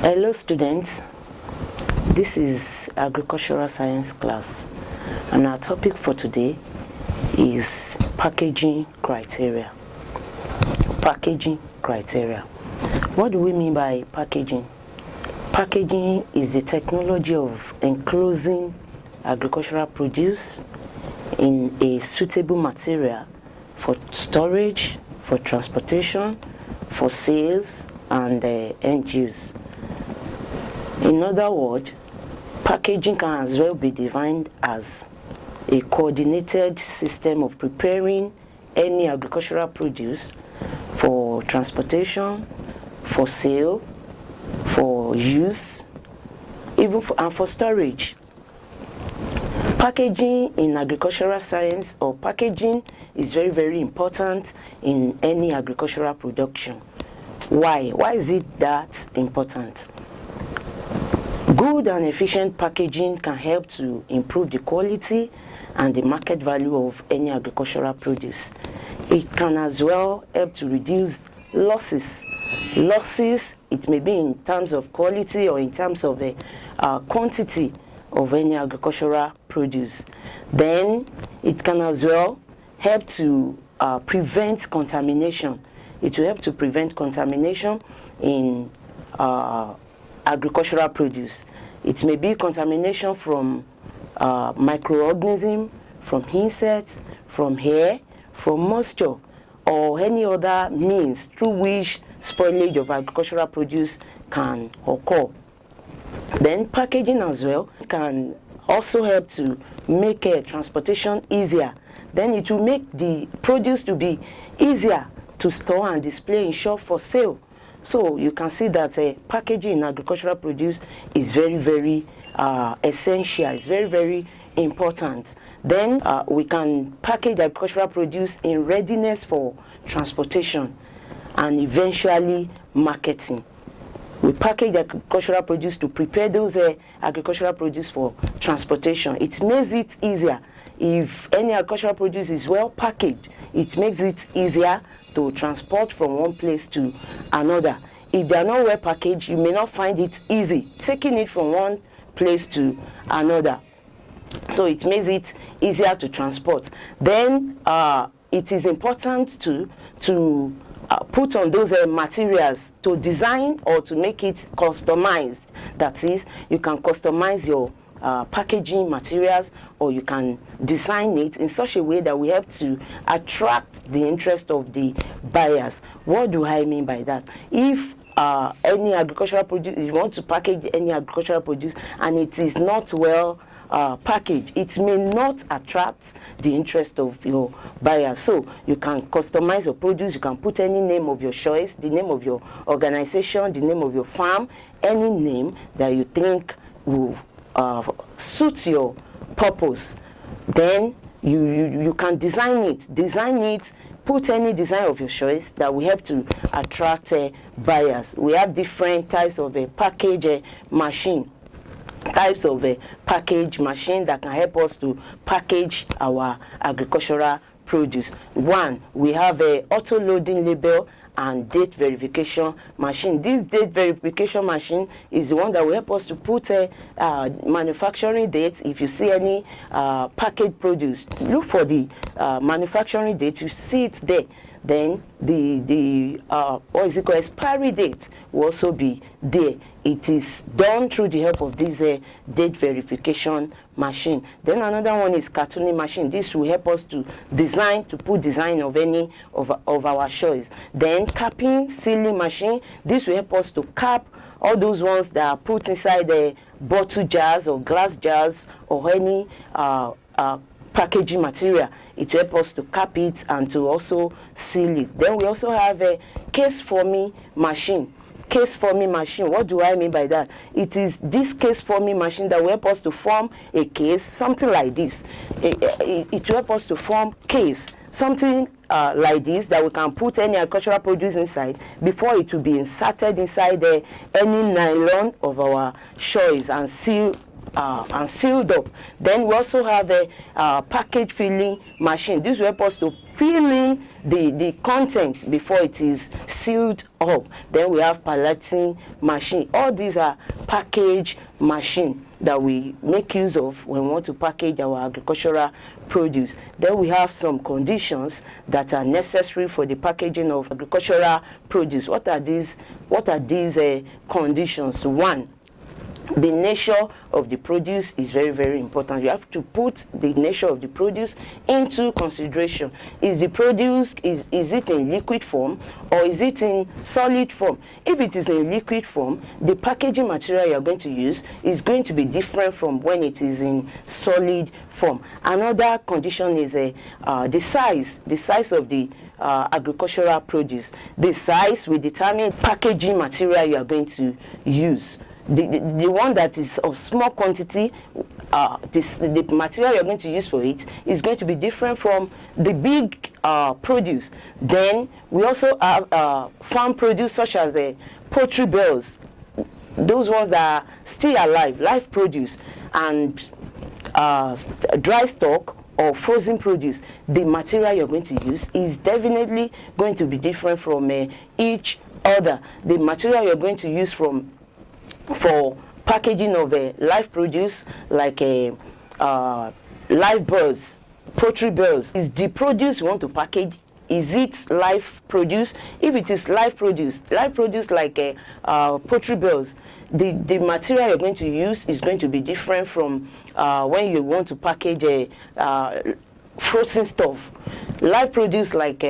Hello students, this is agricultural science class and our topic for today is packaging criteria. Packaging criteria. What do we mean by packaging? Packaging is the technology of enclosing agricultural produce in a suitable material for storage, for transportation, for sales and end use. In other words, packaging can as well be defined as a coordinated system of preparing any agricultural produce for transportation, for sale, for use, even for storage. Packaging in agricultural science or packaging is very, very important in any agricultural production. Why? Why is it that important? Good and efficient packaging can help to improve the quality and the market value of any agricultural produce. It can as well help to reduce losses. Losses, it may be in terms of quality or in terms of quantity of any agricultural produce. Then it can as well help to prevent contamination. It will help to prevent contamination in agricultural produce. It may be contamination from microorganisms, from insects, from air, from moisture, or any other means through which spoilage of agricultural produce can occur. Then packaging as well can also help to make transportation easier. Then it will make the produce to be easier to store and display in shop for sale. So you can see that packaging in agricultural produce is very, very essential. It's very, very important. Then we can package agricultural produce in readiness for transportation and eventually marketing. We package agricultural produce to prepare those agricultural produce for transportation. It makes it easier. If any agricultural produce is well packaged, it makes it easier to transport from one place to another. If they are not well packaged, you may not find it easy taking it from one place to another. So it makes it easier to transport. Then it is important to put on those materials to design or to make it customized. That is, you can customize your packaging materials, or you can design it in such a way that we help to attract the interest of the buyers. What do I mean by that? If any agricultural produce, you want to package any agricultural produce and it is not well packaged, it may not attract the interest of your buyers. So you can customize your produce, you can put any name of your choice, the name of your organization, the name of your farm, any name that you think will suit your purpose. Then you can design it, put any design of your choice that will help to attract buyers. We have different types of package machine. Types of package machine that can help us to package our agricultural produce. One, we have a auto loading label and date verification machine. This date verification machine is the one that will help us to put a manufacturing date. If you see any packaged produce, look for the manufacturing date, you see it there. Then the expiry date will also be there. It is done through the help of this date verification machine. Then another one is cartooning machine. This will help us to put design of any of our choice. Then capping sealing machine. This will help us to cap all those ones that are put inside the bottle jars or glass jars or any packaging material. It will help us to cap it and to also seal it. Then we also have a case forming machine. Case forming machine, what do I mean by that? It is this case forming machine that will help us to form a case, something like this. It will help us to form case, something like this, that we can put any agricultural produce inside before it will be inserted inside any nylon of our choice and sealed up. Then we also have a package filling machine. This will help us to fill in the content before it is sealed up. Then we have palleting machine. All these are package machine that we make use of when we want to package our agricultural produce. Then we have some conditions that are necessary for the packaging of agricultural produce. What are these conditions? One, the nature of the produce is very, very important. You have to put the nature of the produce into consideration. Is the produce, is it in liquid form or is it in solid form? If it is in liquid form, the packaging material you are going to use is going to be different from when it is in solid form. Another condition is the size of the agricultural produce. The size will determine packaging material you are going to use. The one that is of small quantity, the material you're going to use for it is going to be different from the big produce. Then we also have farm produce such as the poultry bells, those ones that are still alive, live produce, and dry stock or frozen produce. The material you're going to use is definitely going to be different from each other. The material you're going to use for packaging of live produce, like live birds, poultry birds, is the produce you want to package. Is it live produce? If it is live produce like poultry birds, the material you're going to use is going to be different from when you want to package frozen stuff. Live produce like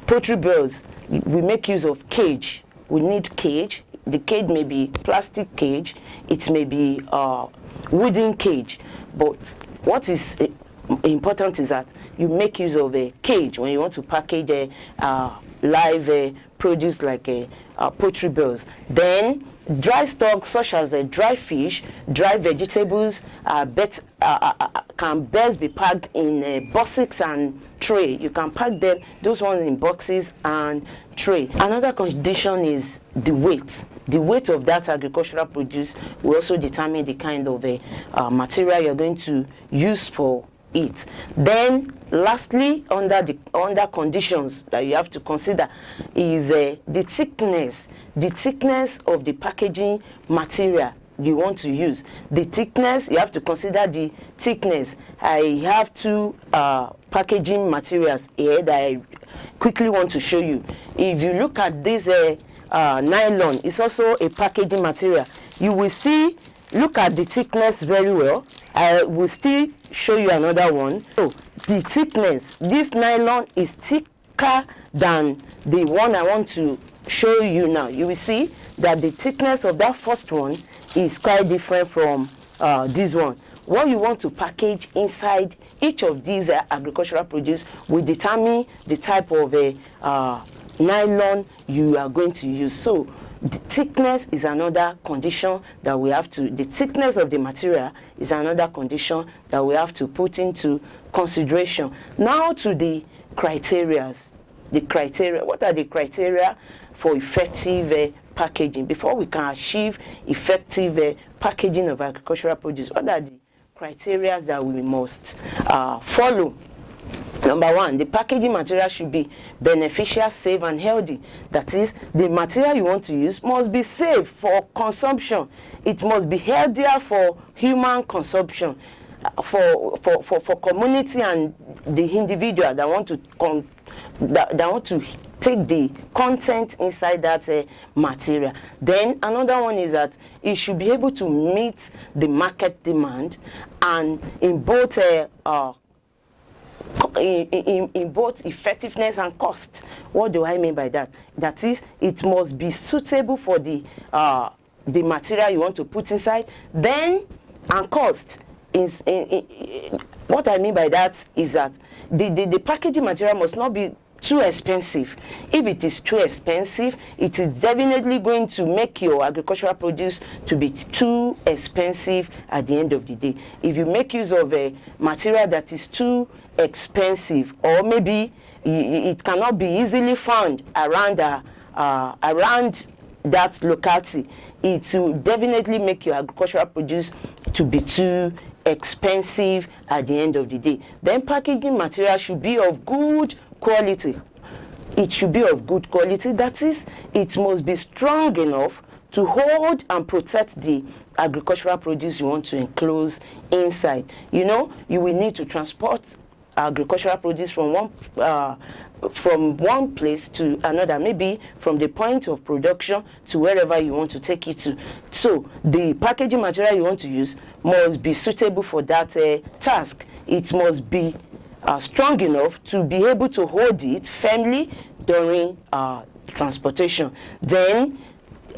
poultry birds, we make use of cage. We need cage. The cage may be plastic cage, it may be wooden cage, but what is important is that you make use of a cage when you want to package a live produce like poultry bells. Then dry stock such as the dry fish, dry vegetables can best be packed in boxes and tray. You can pack them, those ones, in boxes and tray. Another condition is the weight. The weight of that agricultural produce will also determine the kind of material you're going to use for it. Then lastly, under conditions that you have to consider is the thickness of the packaging material you want to use. The thickness, you have to consider the thickness. I have two packaging materials here that I quickly want to show you. If you look at this nylon, it's also a packaging material. You will see, look at the thickness very well. I will still show you another one. So the thickness, this nylon is thicker than the one I want to show you now. You will see that the thickness of that first one is quite different from this one. What you want to package inside each of these agricultural produce will determine the type of nylon you are going to use. So the thickness is another condition that we have to, the thickness of the material is another condition that we have to put into consideration. Now to the criteria. The criteria, what are the criteria for effective packaging? Before we can achieve effective packaging of agricultural produce, what are the criteria that we must follow? Number one, the packaging material should be beneficial, safe, and healthy. That is, the material you want to use must be safe for consumption. It must be healthier for human consumption, for community and the individual that want to take the content inside that material. Then another one is that it should be able to meet the market demand, and in both in both effectiveness and cost. What do I mean by that? That is, it must be suitable for the material you want to put inside. Then, and cost. What I mean by that is that the packaging material must not be too expensive. If it is too expensive, it is definitely going to make your agricultural produce to be too expensive at the end of the day. If you make use of a material that is too expensive, or maybe it cannot be easily found around that locality, it will definitely make your agricultural produce to be too expensive at the end of the day. Then packaging material should be of good quality. It should be of good quality. That is, it must be strong enough to hold and protect the agricultural produce you want to enclose inside. You know, you will need to transport agricultural produce from one place to another, maybe from the point of production to wherever you want to take it to. So the packaging material you want to use must be suitable for that task. It must be strong enough to be able to hold it firmly during transportation. Then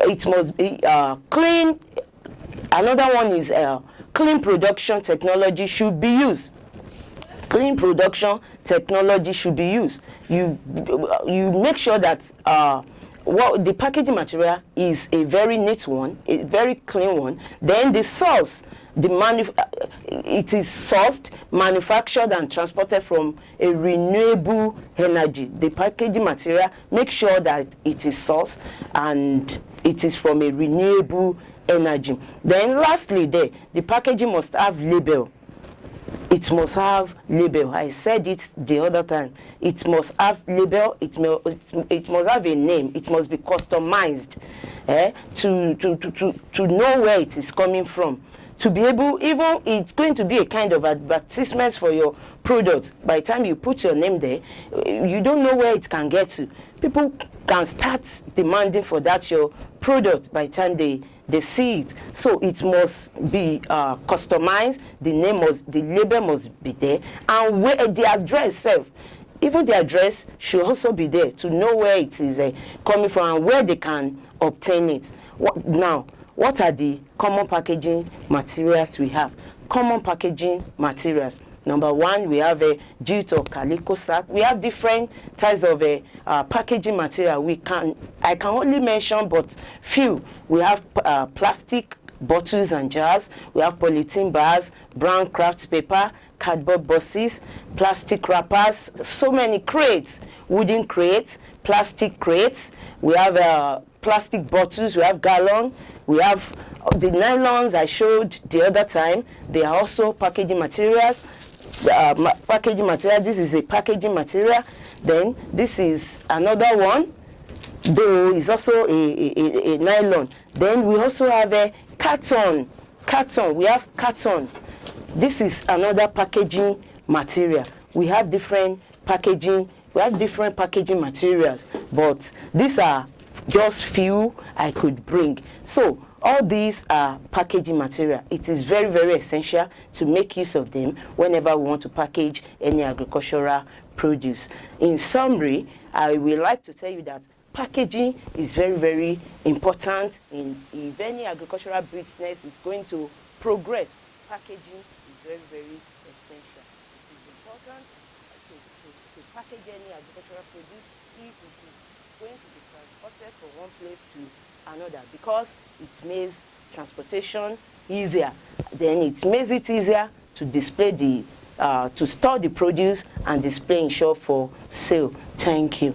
it must be clean. Another one is clean production technology should be used. Clean production technology should be used. You make sure that the packaging material is a very neat one, a very clean one. Then the source, it is sourced, manufactured, and transported from a renewable energy. The packaging material, make sure that it is sourced and it is from a renewable energy. Then lastly, the packaging must have label. It must have label. I said it the other time. It must have label. It must have a name. It must be customized to know where it is coming from. To be able, even it's going to be a kind of advertisement for your product. By the time you put your name there, you don't know where it can get to. People can start demanding for that your product by the time they see it. So it must be customized. The label must be there, and where the address itself, even the address should also be there to know where it is coming from and where they can obtain it. What are the common packaging materials we have? Common packaging materials. Number one, we have a jute or calico sack. We have different types of packaging material. I can only mention but few. We have plastic bottles and jars. We have polythene bags, brown craft paper, cardboard boxes, plastic wrappers, so many crates, wooden crates, plastic crates. We have plastic bottles. We have gallon. We have the nylons I showed the other time. They are also packaging materials. Packaging material. This is a packaging material. Then this is another one, though it's also a nylon. Then we also have a carton. We have carton. This is another packaging material. We have different packaging materials, but these are just few I could bring. So all these are packaging material. It is very, very essential to make use of them whenever we want to package any agricultural produce. In summary, I would like to tell you that packaging is very, very important. If any agricultural business is going to progress, packaging is very, very essential. It is important to package any agricultural produce if it is going to be transported from one place to another, because it makes transportation easier. Then it makes it easier to display to store the produce and display in shop for sale. Thank you.